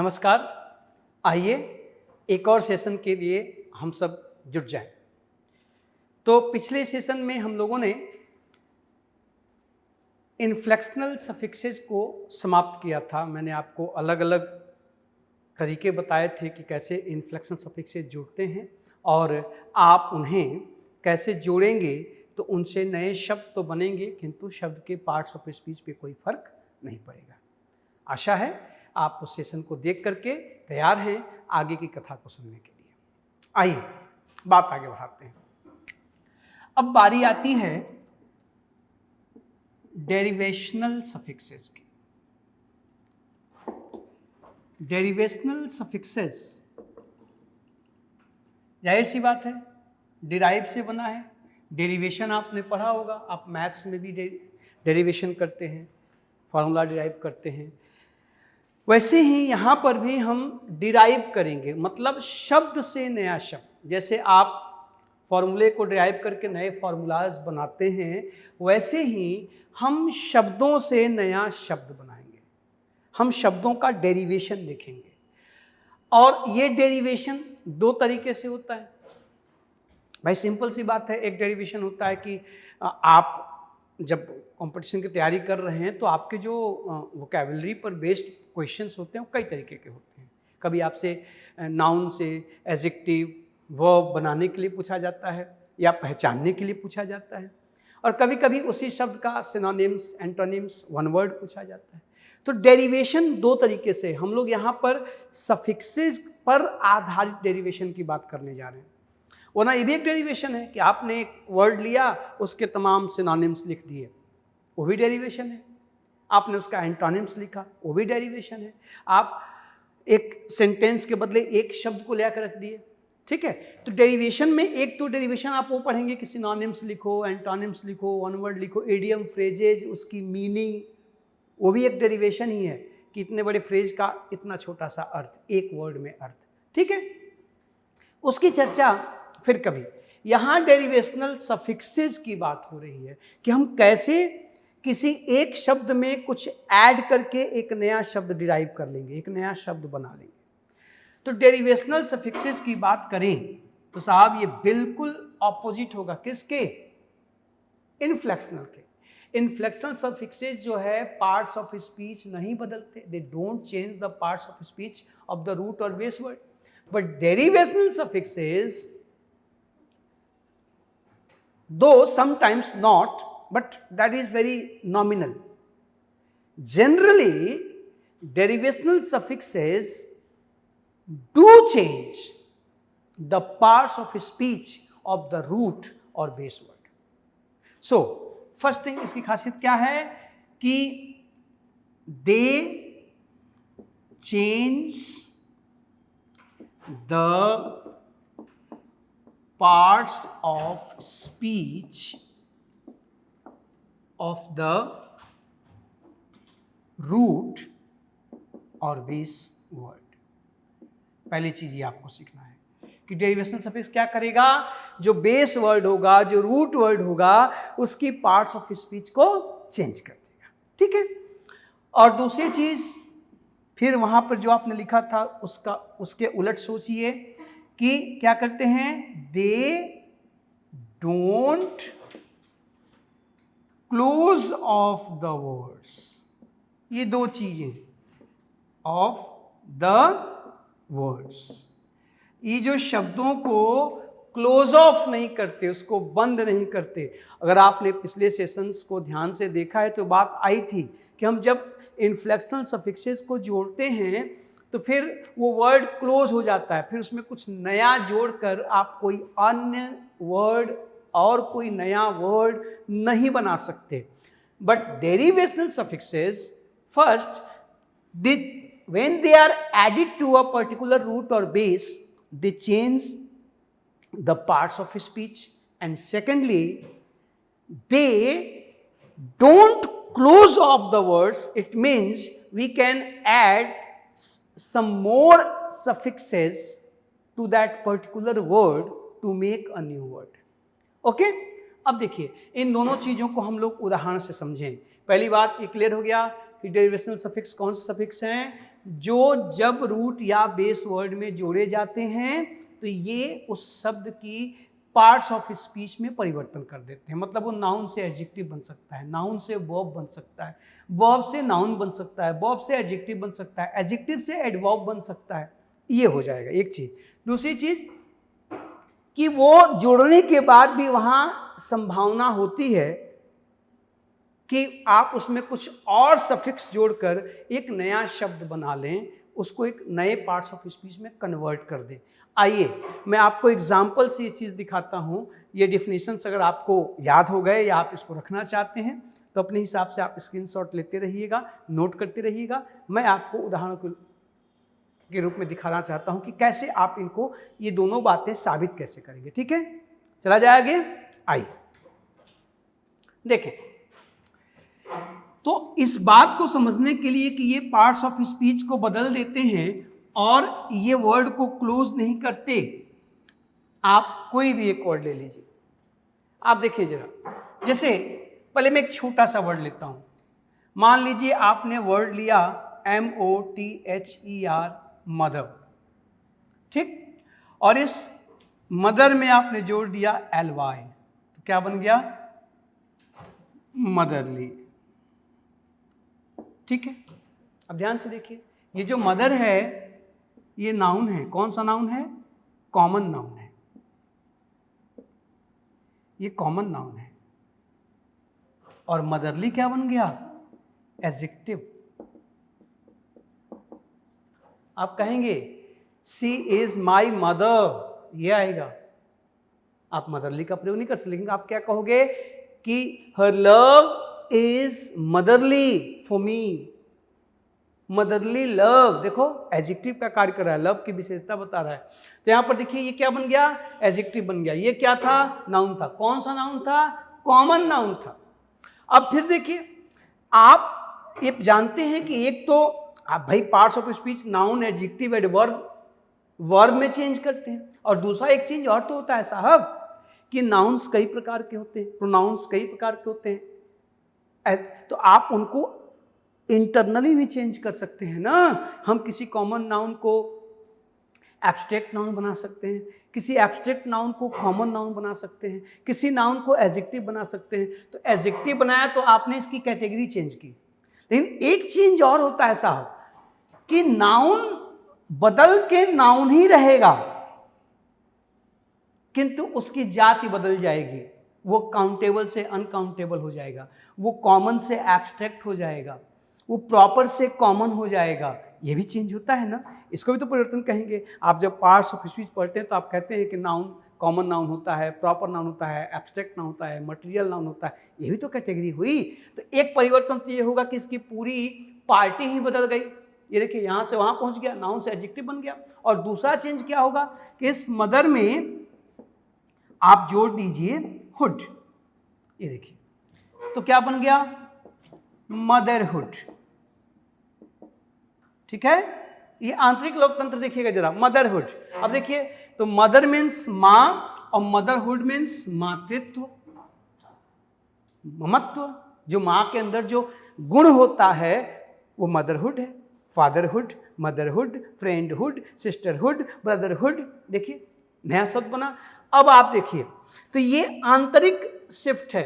नमस्कार। आइए एक और सेशन के लिए हम सब जुट जाएं। तो पिछले सेशन में हम लोगों ने इन्फ्लेक्शनल सफिक्सेस को समाप्त किया था। मैंने आपको अलग अलग तरीके बताए थे कि कैसे इन्फ्लेक्शनल सफिक्सेस जुड़ते हैं और आप उन्हें कैसे जोड़ेंगे तो उनसे नए शब्द तो बनेंगे, किंतु शब्द के पार्ट्स ऑफ स्पीच पे कोई फर्क नहीं पड़ेगा। आशा है आप उस सेशन को देख करके तैयार हैं आगे की कथा को सुनने के लिए। आइए बात आगे बढ़ाते हैं। अब बारी आती है डेरिवेशनल सफिक्सेस की। डेरिवेशनल सफिक्सेस जाहिर सी बात है डिराइव से बना है। डेरिवेशन आपने पढ़ा होगा, आप मैथ्स में भी डेरिवेशन करते हैं, फार्मूला डिराइव करते हैं। वैसे ही यहाँ पर भी हम डिराइव करेंगे, मतलब शब्द से नया शब्द। जैसे आप फॉर्मूले को डिराइव करके नए फार्मूलाज बनाते हैं, वैसे ही हम शब्दों से नया शब्द बनाएंगे। हम शब्दों का डेरिवेशन देखेंगे और ये डेरिवेशन दो तरीके से होता है। भाई सिंपल सी बात है, एक डेरिवेशन होता है कि आप जब कंपटीशन की तैयारी कर रहे हैं तो आपके जो वोकैबुलरी पर बेस्ड क्वेश्चंस होते हैं वो कई तरीके के होते हैं। कभी आपसे नाउन से एडजेक्टिव वर्ब बनाने के लिए पूछा जाता है या पहचानने के लिए पूछा जाता है, और कभी कभी उसी शब्द का सिनोनिम्स एंटोनिम्स वन वर्ड पूछा जाता है। तो डेरिवेशन दो तरीके से, हम लोग यहाँ पर सफिक्सेस पर आधारित डेरिवेशन की बात करने जा रहे हैं। वरना ये भी एक डेरिवेशन है कि आपने एक वर्ड लिया, उसके तमाम सिनोनिम्स लिख दिए, वो भी डेरिवेशन है। आपने उसका एंटोनिम्स लिखा, वो भी डेरिवेशन है। आप एक सेंटेंस के बदले एक शब्द को लेकर रख दिए, ठीक है। तो डेरिवेशन में एक तो डेरिवेशन आप वो पढ़ेंगे कि सिनोनिम्स लिखो, एंटोनिम्स लिखो, वन वर्ड लिखो, इडियम फ्रेजेज, उसकी मीनिंग, वो भी एक डेरिवेशन ही है कि इतने बड़े फ्रेज का इतना छोटा सा अर्थ, एक वर्ड में अर्थ, ठीक है। उसकी चर्चा फिर कभी। यहाँ डेरिवेशनल सफिक्सेस की बात हो रही है कि हम कैसे किसी एक शब्द में कुछ ऐड करके एक नया शब्द डिराइव कर लेंगे, एक नया शब्द बना लेंगे। तो डेरिवेशनल सफिक्सेस की बात करें तो साहब ये बिल्कुल ऑपोजिट होगा किसके? इन्फ्लेक्शनल के। इन्फ्लेक्शनल सफिक्सेस जो है पार्ट्स ऑफ स्पीच नहीं बदलते, they don't change the parts of speech of the root और base word. But derivational suffixes, though sometimes not, but that is very nominal. Generally, derivational suffixes do change the parts of speech of the root or base word. So, first thing इसकी खासियत क्या है कि they change the parts of speech of the root और base word। पहली चीज ये आपको सीखना है कि डेरिवेशनल सफिक्स क्या करेगा, जो बेस वर्ड होगा, जो रूट वर्ड होगा, उसकी पार्ट्स ऑफ स्पीच को चेंज कर देगा, ठीक है। और दूसरी चीज फिर वहां पर जो आपने लिखा था उसके उलट सोचिए कि क्या करते हैं, they don't close of the words. ये दो चीजें, ऑफ द वर्ड्स, ये जो शब्दों को क्लोज ऑफ नहीं करते, उसको बंद नहीं करते। अगर आपने पिछले सेशंस को ध्यान से देखा है तो बात आई थी कि हम जब इन्फ्लेक्शनल सफिक्सेस को जोड़ते हैं तो फिर वो वर्ड क्लोज हो जाता है, फिर उसमें कुछ नया जोड़कर आप कोई अन्य वर्ड और कोई नया वर्ड नहीं बना सकते। But derivational suffixes first, when they are added to a particular root or base, they change the parts of speech, and secondly, they don't close off the words. It means we can add some more suffixes to that particular word to make a new word. Okay? अब देखिए इन दोनों चीजों को हम लोग उदाहरण से समझें। पहली बात ये क्लियर हो गया कि डेरिवेशनल सफिक्स कौन से सफिक्स हैं, जो जब रूट या बेस वर्ड में जोड़े जाते हैं तो ये उस शब्द की पार्ट्स ऑफ स्पीच में परिवर्तन कर देते हैं। मतलब वो नाउन से एडजेक्टिव बन सकता है, नाउन से वर्ब बन सकता है, वर्ब से नाउन बन सकता है, वर्ब से एडजेक्टिव बन सकता है, एडजेक्टिव से एडवर्ब बन सकता है। ये हो जाएगा एक चीज। दूसरी चीज कि वो जोड़ने के बाद भी वहां संभावना होती है कि आप उसमें कुछ और सफिक्स जोड़कर एक नया शब्द बना लें, उसको एक नए पार्ट्स ऑफ स्पीच में कन्वर्ट कर दें। आइए मैं आपको एग्जाम्पल से ये चीज़ दिखाता हूँ। ये डेफिनेशंस अगर आपको याद हो गए या आप इसको रखना चाहते हैं तो अपने हिसाब से आप स्क्रीनशॉट लेते रहिएगा, नोट करते रहिएगा। मैं आपको उदाहरण के रूप में दिखाना चाहता हूँ कि कैसे आप इनको ये दोनों बातें साबित कैसे करेंगे। ठीक है, चला जाए आगे। आइए देखें, तो इस बात को समझने के लिए कि ये पार्ट्स ऑफ स्पीच को बदल देते हैं और ये वर्ड को क्लोज नहीं करते, आप कोई भी एक वर्ड ले लीजिए। आप देखिए जरा, जैसे पहले मैं एक छोटा सा वर्ड लेता हूं। मान लीजिए आपने वर्ड लिया MOTHER, मदर, ठीक, और इस मदर में आपने जोड़ दिया LY, तो क्या बन गया? मदरली। ठीक है, अब ध्यान से देखिए, ये जो मदर है ये नाउन है। कौन सा नाउन है? कॉमन नाउन है। ये कॉमन नाउन है। और मदरली क्या बन गया? एडजेक्टिव। आप कहेंगे शी इज माई मदर, ये आएगा। आप मदरली का प्रयोग नहीं कर सकते, लेकिन आप क्या कहोगे कि हर love is motherly for me. Motherly love, देखो एडजेक्टिव का कार्य कर रहा है, लव की विशेषता बता रहा है। तो यहां पर देखिए ये क्या बन गया? एडजेक्टिव बन गया। ये क्या था? नाउन था। कौन सा नाउन था? कॉमन नाउन था। अब फिर देखिए, आप ये जानते हैं कि एक तो आप भाई parts of speech noun, adjective, adverb, verb में चेंज करते हैं, और दूसरा एक चेंज और तो होता है साहब कि नाउन्स कई प्रकार के होते हैं, प्रोनाउंस कई प्रकार के होते हैं, तो आप उनको इंटरनली भी चेंज कर सकते हैं ना। हम किसी कॉमन नाउन को एब्स्ट्रैक्ट नाउन बना सकते हैं, किसी एब्स्ट्रैक्ट नाउन को कॉमन नाउन बना सकते हैं, किसी नाउन को एडजेक्टिव बना सकते हैं। तो एडजेक्टिव बनाया तो आपने इसकी कैटेगरी चेंज की, लेकिन एक चेंज और होता है साहब कि नाउन बदल के नाउन ही रहेगा, किंतु उसकी जाति बदल जाएगी। वो काउंटेबल से अनकाउंटेबल हो जाएगा, वो कॉमन से एब्स्ट्रैक्ट हो जाएगा, वो प्रॉपर से कॉमन हो जाएगा। ये भी चेंज होता है ना, इसको भी तो परिवर्तन कहेंगे। आप जब पार्ट्स ऑफ स्पीच पढ़ते हैं तो आप कहते हैं कि नाउन कॉमन नाउन होता है, प्रॉपर नाउन होता है, एब्स्ट्रैक्ट नाउन होता है, मटेरियल नाउन होता है। ये भी तो कैटेगरी हुई। तो एक परिवर्तन तो ये होगा कि इसकी पूरी पार्टी ही बदल गई। ये देखिए, यहाँ से वहाँ पहुँच गया, नाउन से एडजेक्टिव बन गया। और दूसरा चेंज क्या होगा कि इस मदर में आप जोड़ दीजिए हुड। ये देखिए, तो क्या बन गया? मदरहुड। ठीक है, ये आंतरिक लोकतंत्र देखिएगा जरा, मदरहुड। अब देखिए, तो मदर मीन्स मां और मदरहुड मीन्स मातृत्व, ममत्व। जो मां के अंदर जो गुण होता है वो मदरहुड है। Fatherhood, motherhood, friendhood, sisterhood, brotherhood. देखिए नया शब्द बना। अब आप देखिए, तो ये आंतरिक शिफ्ट है।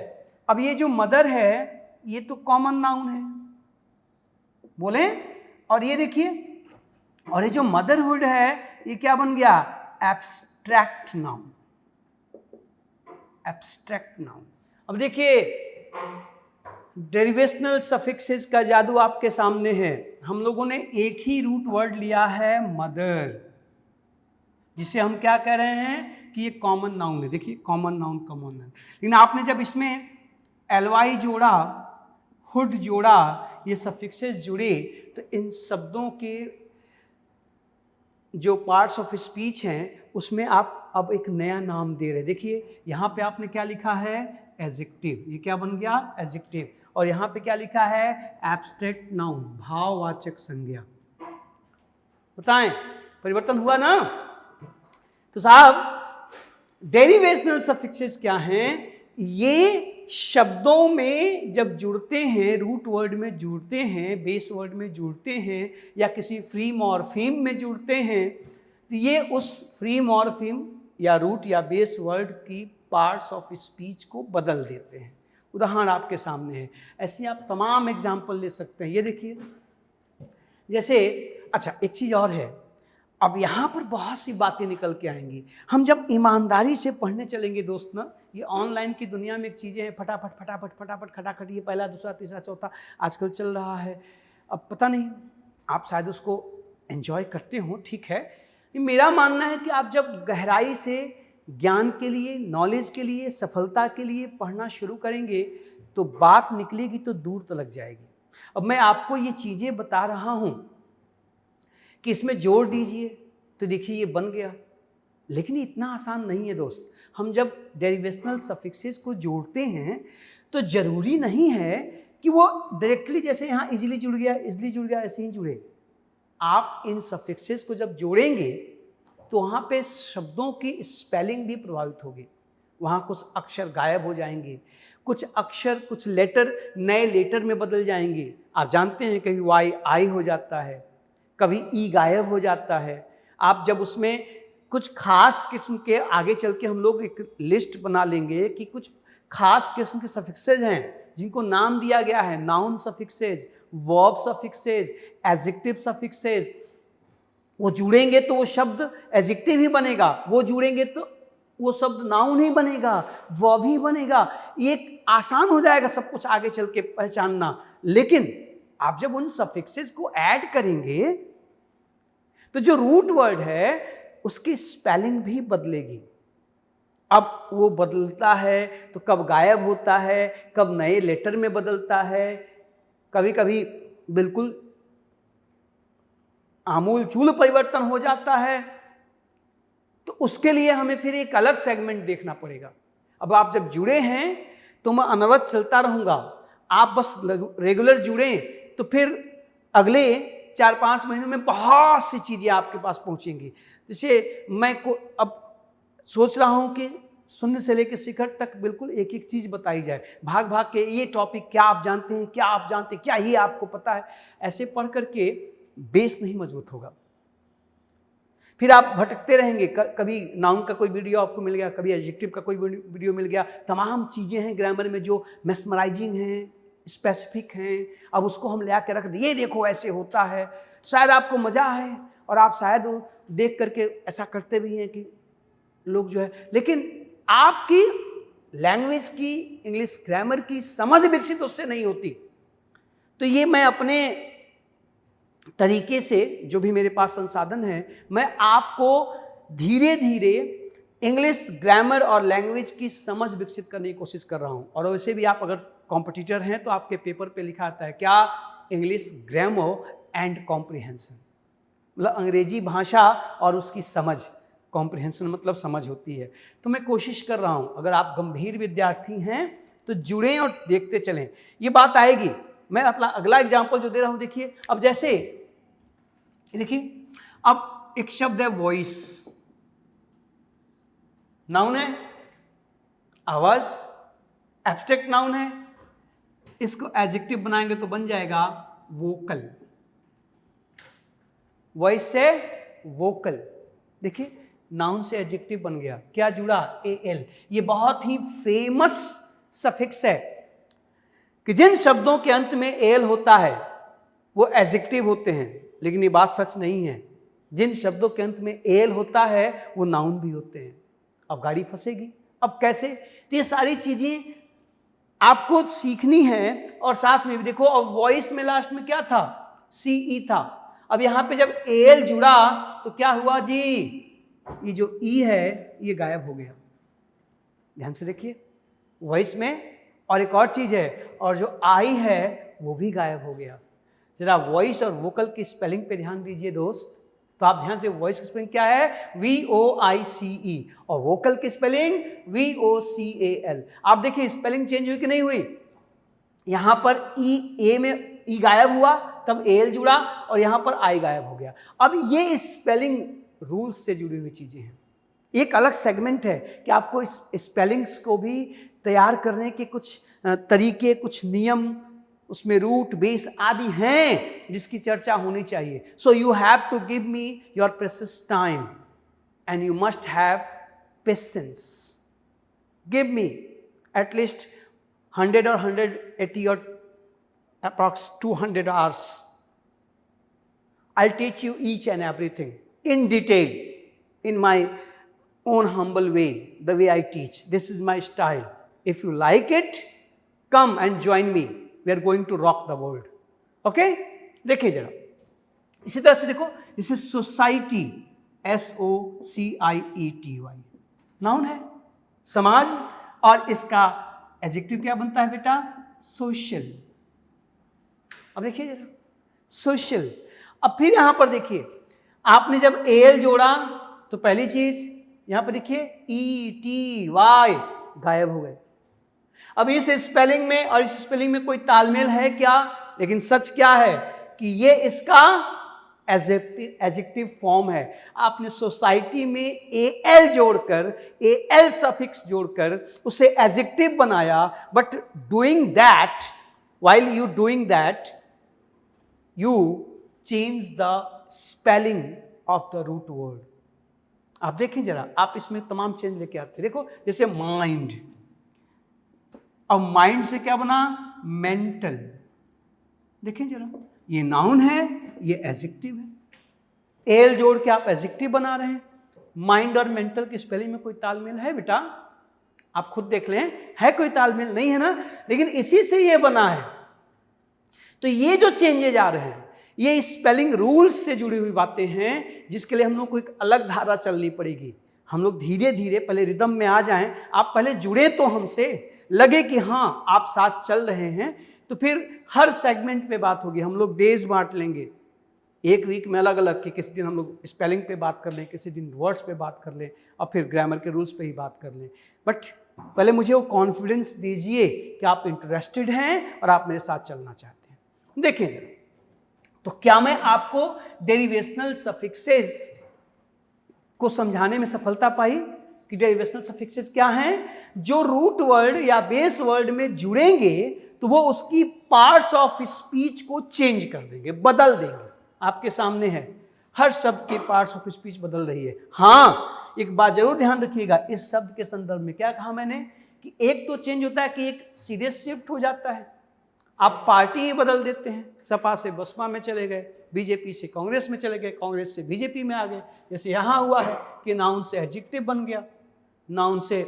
अब ये जो मदर है ये तो कॉमन नाउन है, बोले। और ये देखिए, और ये जो मदरहुड है ये क्या बन गया? Abstract noun. Abstract noun. अब देखिए, डेरिवेशनल सफिक्सेस का जादू आपके सामने है। हम लोगों ने एक ही रूट वर्ड लिया है मदर, जिसे हम क्या कह रहे हैं कि ये कॉमन नाउन है। देखिए, कॉमन नाउन, कॉमन नाउन। लेकिन आपने जब इसमें LY जोड़ा, हुड जोड़ा, ये सफिक्सेस जुड़े, तो इन शब्दों के जो पार्ट्स ऑफ स्पीच हैं उसमें आप अब एक नया नाम दे रहे हैं। देखिए यहाँ पे आपने क्या लिखा है? एडजेक्टिव। ये क्या बन गया? एडजेक्टिव। और यहाँ पे क्या लिखा है? एब्स्ट्रैक्ट नाउन, भाववाचक संज्ञा। बताएं, परिवर्तन हुआ ना? तो साहब डेरिवेशनल सफिक्सेस क्या हैं? ये शब्दों में जब जुड़ते हैं, रूट वर्ड में जुड़ते हैं, बेस वर्ड में जुड़ते हैं, या किसी फ्री मॉर्फीम में जुड़ते हैं, तो ये उस फ्री मॉर्फीम या रूट या बेस वर्ड की पार्ट्स ऑफ स्पीच को बदल देते हैं। उदाहरण आपके सामने है, ऐसे आप तमाम एग्जाम्पल ले सकते हैं। ये देखिए, जैसे अच्छा एक चीज़ और है, अब यहाँ पर बहुत सी बातें निकल के आएंगी। हम जब ईमानदारी से पढ़ने चलेंगे दोस्त ना, ये ऑनलाइन की दुनिया में एक चीज़ें हैं, फटाफट फटाफट फटाफट खटाखट, ये पहला दूसरा तीसरा चौथा आजकल चल रहा है। अब पता नहीं, आप शायद उसको एंजॉय करते हो, ठीक है। मेरा मानना है कि आप जब गहराई से ज्ञान के लिए, नॉलेज के लिए, सफलता के लिए पढ़ना शुरू करेंगे तो बात निकलेगी तो दूर तक जाएगी। अब मैं आपको ये चीज़ें बता रहा हूँ कि इसमें जोड़ दीजिए तो देखिए ये बन गया, लेकिन इतना आसान नहीं है दोस्त। हम जब डेरिवेशनल सफिक्सेस को जोड़ते हैं तो ज़रूरी नहीं है कि वो डायरेक्टली जैसे यहाँ इजीली जुड़ गया, इजीली जुड़ गया, ऐसे ही जुड़े। आप इन सफिक्सेस को जब जोड़ेंगे तो वहाँ पे शब्दों की स्पेलिंग भी प्रभावित होगी। वहाँ कुछ अक्षर गायब हो जाएंगे, कुछ अक्षर, कुछ लेटर नए लेटर में बदल जाएंगे। आप जानते हैं कभी वाई आई हो जाता है, कभी ई गायब हो जाता है। आप जब उसमें कुछ खास किस्म के, आगे चल के हम लोग एक लिस्ट बना लेंगे कि कुछ खास किस्म के सफिक्सेज हैं जिनको नाम दिया गया है, नाउन सफिक्सेज, वर्ब सफिक्सेज, एडजेक्टिव सफिक्सेज। वो जुड़ेंगे तो वो शब्द एडजेक्टिव ही बनेगा, वो जुड़ेंगे तो वो शब्द नाउन ही बनेगा, वर्ब ही बनेगा। ये आसान हो जाएगा सब कुछ आगे चल के पहचानना। लेकिन आप जब उन सफिक्सेस को ऐड करेंगे तो जो रूट वर्ड है उसकी स्पेलिंग भी बदलेगी। अब वो बदलता है तो कब गायब होता है, कब नए लेटर में बदलता है, कभी कभी बिल्कुल आमूल चूल परिवर्तन हो जाता है। तो उसके लिए हमें फिर एक अलग सेगमेंट देखना पड़ेगा। अब आप जब जुड़े हैं तो मैं अनवरत चलता रहूँगा, आप बस रेगुलर जुड़ें तो फिर अगले 4-5 महीनों में बहुत सी चीज़ें आपके पास पहुँचेंगी। जैसे मैं को अब सोच रहा हूँ कि शून्य से लेकर शिखर तक बिल्कुल एक एक चीज़ बताई जाए, भाग भाग के ये टॉपिक क्या आप जानते हैं, क्या आप जानते हैं, क्या ये आपको पता है। ऐसे पढ़ करके बेस नहीं मजबूत होगा, फिर आप भटकते रहेंगे। कभी नाउन का कोई वीडियो आपको मिल गया, कभी एडजेक्टिव का कोई वीडियो मिल गया। तमाम चीज़ें हैं ग्रामर में जो मेस्मराइजिंग हैं, स्पेसिफिक हैं, अब उसको हम ले आके रख दिए, देखो ऐसे होता है। शायद आपको मज़ा आए और आप शायद देख करके ऐसा करते भी हैं कि लोग जो है, लेकिन आपकी लैंग्वेज की, इंग्लिश ग्रामर की समझ विकसित उससे नहीं होती। तो ये मैं अपने तरीके से, जो भी मेरे पास संसाधन है, मैं आपको धीरे धीरे इंग्लिश ग्रामर और लैंग्वेज की समझ विकसित करने की कोशिश कर रहा हूँ। और वैसे भी आप अगर कॉम्पिटिटर हैं तो आपके पेपर पे लिखा आता है क्या, इंग्लिश ग्रामर एंड कॉम्प्रिहेंशन, मतलब अंग्रेजी भाषा और उसकी समझ। कॉम्प्रिहेंशन मतलब समझ होती है। तो मैं कोशिश कर रहा हूँ, अगर आप गंभीर विद्यार्थी हैं तो जुड़ें और देखते चलें, ये बात आएगी। मैं अगला एग्जाम्पल जो दे रहा हूँ देखिए, अब जैसे देखिए, अब एक शब्द है वॉइस, नाउन है, आवाज, एब्स्ट्रैक्ट नाउन है। इसको एडजेक्टिव बनाएंगे तो बन जाएगा वोकल। वॉइस से वोकल, देखिए नाउन से एडजेक्टिव बन गया, क्या जुड़ा, एल। ये बहुत ही फेमस सफिक्स है कि जिन शब्दों के अंत में एल होता है वो एडजेक्टिव होते हैं, लेकिन ये बात सच नहीं है। जिन शब्दों के अंत में एल होता है वो नाउन भी होते हैं। अब गाड़ी फंसेगी, अब कैसे? तो ये सारी चीजें आपको सीखनी है। और साथ में भी देखो, अब वॉइस में लास्ट में क्या था, सीई था। अब यहां पे जब एल जुड़ा तो क्या हुआ जी, ये जो ई है ये गायब हो गया। ध्यान से देखिए, वॉइस में। और एक और चीज है, और जो आई है वो भी गायब हो गया। जरा वॉइस और वोकल की स्पेलिंग पे ध्यान दीजिए दोस्त। तो आप ध्यान दें, वॉइस की स्पेलिंग क्या है, VOICE, और वोकल की स्पेलिंग VOCAL। आप देखिए स्पेलिंग चेंज हुई कि नहीं हुई। यहां पर ए में ई गायब हुआ, तब एल जुड़ा, और यहां पर आई गायब हो गया। अब ये स्पेलिंग रूल्स से जुड़ी हुई चीजें हैं। एक अलग सेगमेंट है कि आपको इस स्पेलिंग्स को भी तैयार करने के कुछ तरीके, कुछ नियम, उसमें रूट बेस आदि हैं जिसकी चर्चा होनी चाहिए. So you have to give me your precious time and you must have patience. Give me at least 100 or 180 or approx 200 hours. I'll teach you each and everything in detail in my own humble way, the way I teach. This is my style. If you like it, come and join me. We are going to rock the world. Okay? देखिए जरा, इसी तरह से देखो, जैसे society, SOCIETY noun है, समाज, और इसका एडजेक्टिव क्या बनता है बेटा? सोशल. अब देखिए जरा, सोशल. अब फिर यहां पर देखिए, आपने जब AL जोड़ा तो पहली चीज यहां पर देखिए ETY गायब हो गए. अब इस स्पेलिंग में और इस स्पेलिंग में कोई तालमेल है क्या? लेकिन सच क्या है कि ये इसका एडजेक्टिव फॉर्म है. आपने सोसाइटी में AL जोड़कर, AL सफिक्स जोड़कर उसे एडजेक्टिव बनाया. But doing that, while you doing that, you change the spelling of the root word. आप देखें जरा, आप इसमें तमाम चेंज लेके आते हैं. देखो जैसे माइंड, अब माइंड से क्या बना? मेंटल. देखें जरा, ये नाउन है, ये एडजेक्टिव है. एल जोड़ के आप एडजेक्टिव बना रहे हैं. माइंड और मेंटल की स्पेलिंग में कोई तालमेल है बेटा? आप खुद देख लें, है कोई तालमेल? नहीं है ना. लेकिन इसी से ये बना है. तो ये जो चेंजेज आ रहे हैं, ये स्पेलिंग रूल्स से जुड़ी हुई बातें हैं, जिसके लिए हम लोग को एक अलग धारा चलनी पड़ेगी. हम लोग धीरे धीरे पहले रिदम में आ जाएं. आप पहले जुड़े तो हमसे, लगे कि हाँ आप साथ चल रहे हैं, तो फिर हर सेगमेंट पे बात होगी. हम लोग डेज बांट लेंगे, एक वीक में अलग अलग, कि किसी दिन हम लोग स्पेलिंग पे बात कर लें, किसी दिन वर्ड्स पे बात कर लें, और फिर ग्रामर के रूल्स पे ही बात कर लें. बट पहले मुझे वो कॉन्फिडेंस दीजिए कि आप इंटरेस्टेड हैं और आप मेरे साथ चलना चाहते हैं. देखिए जरा, तो क्या मैं आपको डेरिवेशनल सफिक्सेस को समझाने में सफलता पाई कि डेरिवेशनल सफिक्सेस क्या हैं? जो रूट वर्ड या बेस वर्ड में जुड़ेंगे तो वो उसकी पार्ट्स ऑफ स्पीच को चेंज कर देंगे, बदल देंगे. आपके सामने है, हर शब्द के पार्ट्स ऑफ स्पीच बदल रही है. हाँ, एक बात जरूर ध्यान रखिएगा, इस शब्द के संदर्भ में क्या कहा मैंने कि एक तो चेंज होता है कि एक सीधे शिफ्ट हो जाता है. आप पार्टी ही बदल देते हैं, सपा से बसपा में चले गए, बीजेपी से कांग्रेस में चले गए, कांग्रेस से बीजेपी में आ गए. जैसे यहाँ हुआ है कि नाउन से एडजेक्टिव बन गया, नाउन से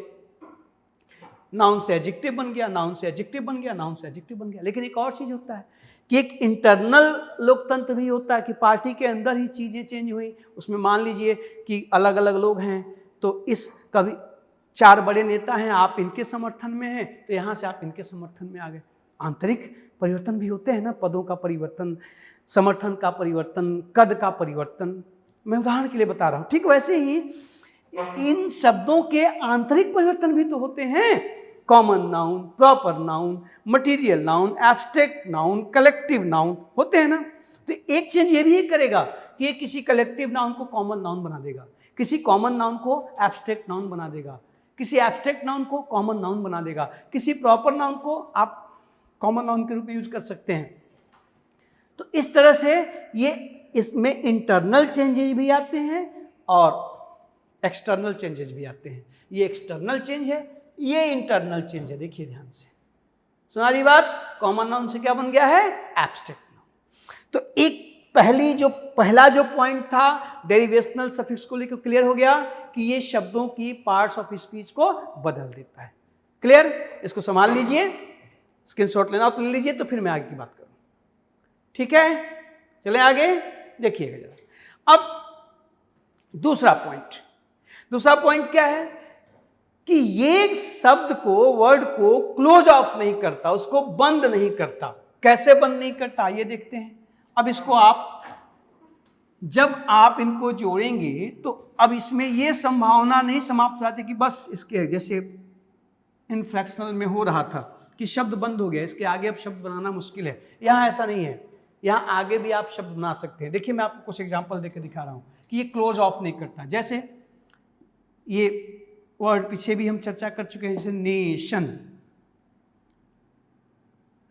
एडजेक्टिव बन गया, नाउन से एडजेक्टिव बन गया, नाउन से एडजेक्टिव बन गया. लेकिन एक और चीज़ होता है कि एक इंटरनल लोकतंत्र भी होता है कि पार्टी के अंदर ही चीज़ें चेंज हुई. उसमें मान लीजिए कि अलग अलग लोग हैं, तो इस कभी 4 बड़े नेता हैं, आप इनके समर्थन में हैं, तो यहाँ से आप इनके समर्थन में आ गए. आंतरिक परिवर्तन भी होते हैं ना, पदों का परिवर्तन, समर्थन का परिवर्तन, कद का परिवर्तन. मैं उदाहरण के लिए बता रहा हूँ. ठीक वैसे ही इन शब्दों के आंतरिक परिवर्तन भी तो होते हैं. Common noun, proper noun, material noun, abstract noun, collective noun होते हैं ना. तो एक चेंज ये भी करेगा कि ये किसी कलेक्टिव नाउन को कॉमन नाउन बना देगा, किसी कॉमन नाउन को एब्स्ट्रैक्ट नाउन बना देगा, किसी एब्स्ट्रैक्ट नाउन को कॉमन नाउन बना देगा, किसी प्रॉपर नाउन को आप कॉमन नाउन के रूप में यूज कर सकते हैं. तो इस तरह से ये इसमें इंटरनल चेंजेस भी आते हैं और एक्सटर्नल चेंजेस भी आते हैं. ये एक्सटर्नल चेंज है, ये इंटरनल चेंज है. देखिए ध्यान से, सुना रही बात? कॉमन नाउन से क्या बन गया है? Abstract noun. तो एक पहला जो पॉइंट था डेरिवेशनल सफिक्स को लेकर क्लियर हो गया कि ये शब्दों की पार्ट्स ऑफ स्पीच को बदल देता है. क्लियर? इसको संभाल लीजिए, स्क्रीनशॉट लेना तो ले लीजिए, तो फिर मैं आगे की बात करूं. ठीक है, चलें आगे. देखिएगा जरा. अब दूसरा पॉइंट क्या है कि ये शब्द को, वर्ड को क्लोज ऑफ नहीं करता, उसको बंद नहीं करता. कैसे बंद नहीं करता ये देखते हैं. अब इसको जब आप इनको जोड़ेंगे तो अब इसमें ये संभावना नहीं समाप्त हो जाती कि बस इसके जैसे इनफ्लेक्शनल में हो रहा था कि शब्द बंद हो गया, इसके आगे अब शब्द बनाना मुश्किल है. यहाँ ऐसा नहीं है, यहाँ आगे भी आप शब्द बना सकते हैं. देखिए मैं आपको कुछ एग्जांपल देकर दिखा रहा हूँ कि ये क्लोज ऑफ नहीं करता. जैसे ये वर्ड पीछे भी हम चर्चा कर चुके हैं, जैसे नेशन.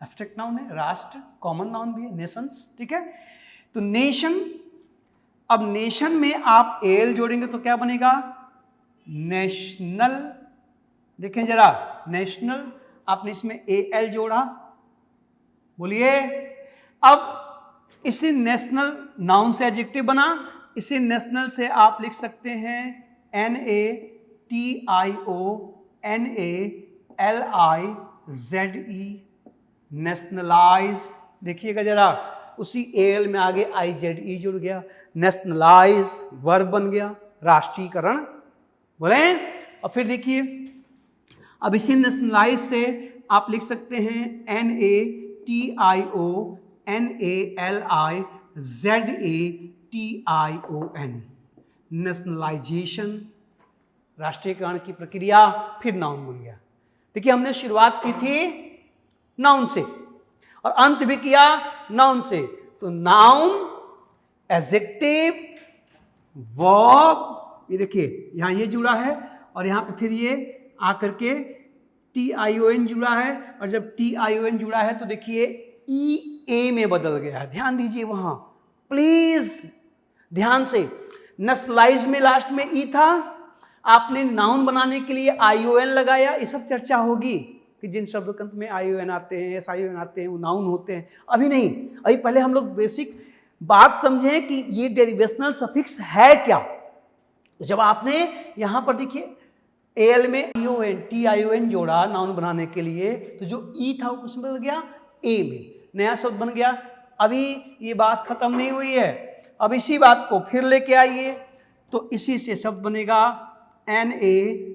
एब्स्ट्रैक्ट नाउन है, राष्ट्र कॉमन नाउन भी है, नेशंस, ठीक है। तो नेशन, अब नेशन में आप एल जोड़ेंगे तो क्या बनेगा, नेशनल। देखें जरा, नेशनल, आपने इसमें एल जोड़ा, बोलिए। अब इसी नेशनल नाउन से एडजेक्टिव बना, इसी नेशनल से आप लिख सकते हैं NATIONALIZE, नेशनलाइज। देखिएगा जरा, उसी एल में आगे IZE जुड़ गया, नेशनलाइज वर्ब बन गया, राष्ट्रीयकरण, बोले। और फिर देखिए, अब इसी नेशनलाइज से आप लिख सकते हैं NATIONALIZATION, नेशनलाइजेशन, राष्ट्रीयकरण की प्रक्रिया, फिर नाउन बन गया। देखिए, हमने शुरुआत की थी नाउन से और अंत भी किया नाउन से। तो नाउन, एडजेक्टिव, वर्ब, ये देखिए यहां ये जुड़ा है और यहां पे फिर ये आकर के TION जुड़ा है, और जब TION जुड़ा है तो देखिए EA में बदल गया है। ध्यान दीजिए वहां, प्लीज ध्यान से। नेशनलाइज में लास्ट में E था, आपने नाउन बनाने के लिए ION लगाया। ये सब चर्चा होगी कि जिन शब्दों के अंत में ION आते हैं, SION आते हैं, वो नाउन होते हैं। अभी नहीं, अभी पहले हम लोग बेसिक बात समझें कि ये डेरिवेशनल सफिक्स है क्या। तो जब आपने यहां पर देखिए एल में TION जोड़ा नाउन बनाने के लिए, तो जो E था वो किसमें बदल गया, A में, नया शब्द बन गया। अभी ये बात खत्म नहीं हुई है, अब इसी बात को फिर लेके आइए, तो इसी से शब्द बनेगा NATIONALITY,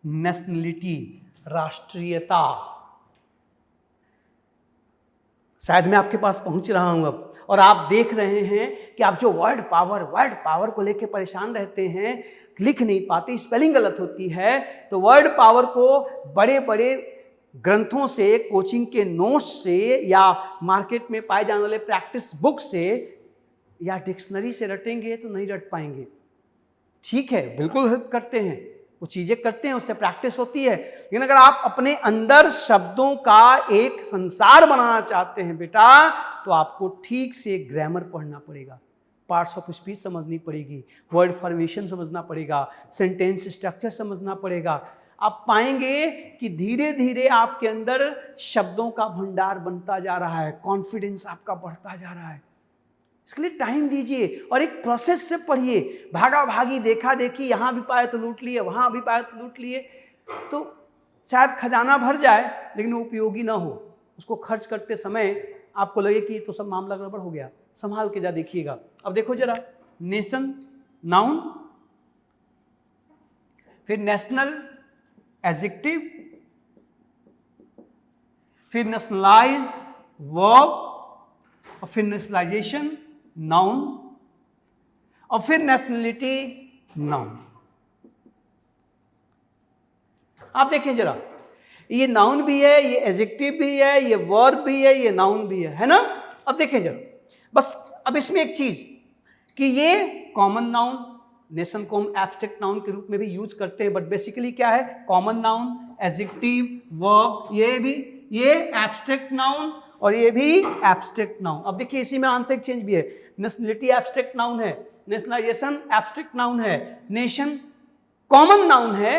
नेशनलिटी, राष्ट्रीयता। शायद मैं आपके पास पहुंच रहा हूं अब, और आप देख रहे हैं कि आप जो वर्ड पावर को लेके परेशान रहते हैं, लिख नहीं पाते, स्पेलिंग गलत होती है, तो वर्ड पावर को बड़े बड़े ग्रंथों से, कोचिंग के नोट्स से, या मार्केट में पाए जाने वाले प्रैक्टिस बुक से या डिक्शनरी से रटेंगे तो नहीं रट पाएंगे। ठीक है, बिल्कुल हेल्प करते हैं, वो चीज़ें करते हैं, उससे प्रैक्टिस होती है, लेकिन अगर आप अपने अंदर शब्दों का एक संसार बनाना चाहते हैं बेटा, तो आपको ठीक से ग्रामर पढ़ना पड़ेगा, पार्ट्स ऑफ स्पीच समझनी पड़ेगी, वर्ड फॉर्मेशन समझना पड़ेगा, सेंटेंस स्ट्रक्चर समझना पड़ेगा। आप पाएंगे कि धीरे धीरे आपके अंदर शब्दों का भंडार बनता जा रहा है, कॉन्फिडेंस आपका बढ़ता जा रहा है। इसके लिए टाइम दीजिए और एक प्रोसेस से पढ़िए। भागा भागी, देखा देखी, यहाँ भी पाए तो लूट लिए, वहाँ भी पाए तो लूट लिए, तो शायद खजाना भर जाए लेकिन वो उपयोगी ना हो। उसको खर्च करते समय आपको लगे कि तो सब मामला गड़बड़ हो गया, संभाल के जा देखिएगा। अब देखो जरा, नेशन नाउन, फिर नेशनल एडजेक्टिव, फिर नेशनलाइज वर्ब, और फिर नेशनलाइजेशन नाउन, और फिर नेशनलिटी नाउन। आप देखें जरा, ये नाउन भी है, ये एडजेक्टिव भी है, ये वर्ब भी है, ये नाउन भी है ना। अब देखें जरा, बस अब इसमें एक चीज कि ये कॉमन नाउन, नेशन को हम एब्स्ट्रैक्ट नाउन के रूप में भी यूज करते हैं, बट बेसिकली क्या है, कॉमन नाउन, एडजेक्टिव, वर्ब, ये एब्स्ट्रैक्ट नाउन और ये भी एब्स्ट्रैक्ट नाउन। अब देखिए इसी में आंतरिक चेंज भी है, नेशनलिटी एब्स्ट्रैक्ट नाउन है, नेशनलाइजेशन एब्स्ट्रैक्ट नाउन है, नेशन कॉमन नाउन है,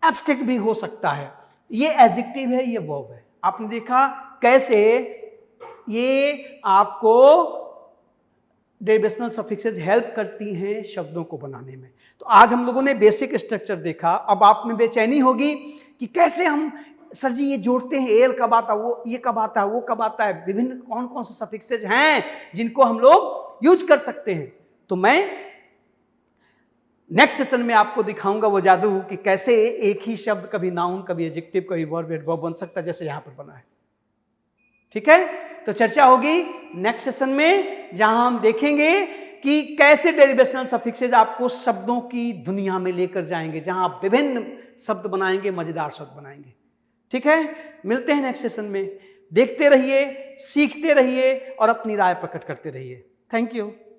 एब्स्ट्रैक्ट भी हो सकता है, ये एडजेक्टिव है, ये वर्ब है। आपने देखा कैसे ये आपको डेरिवेशनल सफिक्सेस हेल्प करती हैं शब्दों को बनाने में। तो आज हम लोगों ने बेसिक स्ट्रक्चर देखा। अब आप में बेचैनी होगी कि कैसे हम सर जी ये जोड़ते हैं, एल कब आता है, वो ये कब आता है, वो कब आता है, विभिन्न कौन कौन से सफिक्सेस हैं जिनको हम लोग यूज कर सकते हैं। तो मैं नेक्स्ट सेशन में आपको दिखाऊंगा वो जादू कि कैसे एक ही शब्द कभी नाउन, कभी एडजेक्टिव, कभी वर्ब, एडवर्ब बन सकता है, जैसे यहां पर बना है। ठीक है, तो चर्चा होगी नेक्स्ट सेशन में, जहां हम देखेंगे कि कैसे डेरिवेशनल सफिक्सेस आपको शब्दों की दुनिया में लेकर जाएंगे, जहां आप विभिन्न शब्द बनाएंगे, मजेदार शब्द बनाएंगे। ठीक है, मिलते हैं नेक्स्ट सेशन में। देखते रहिए, सीखते रहिए और अपनी राय प्रकट करते रहिए। Thank you.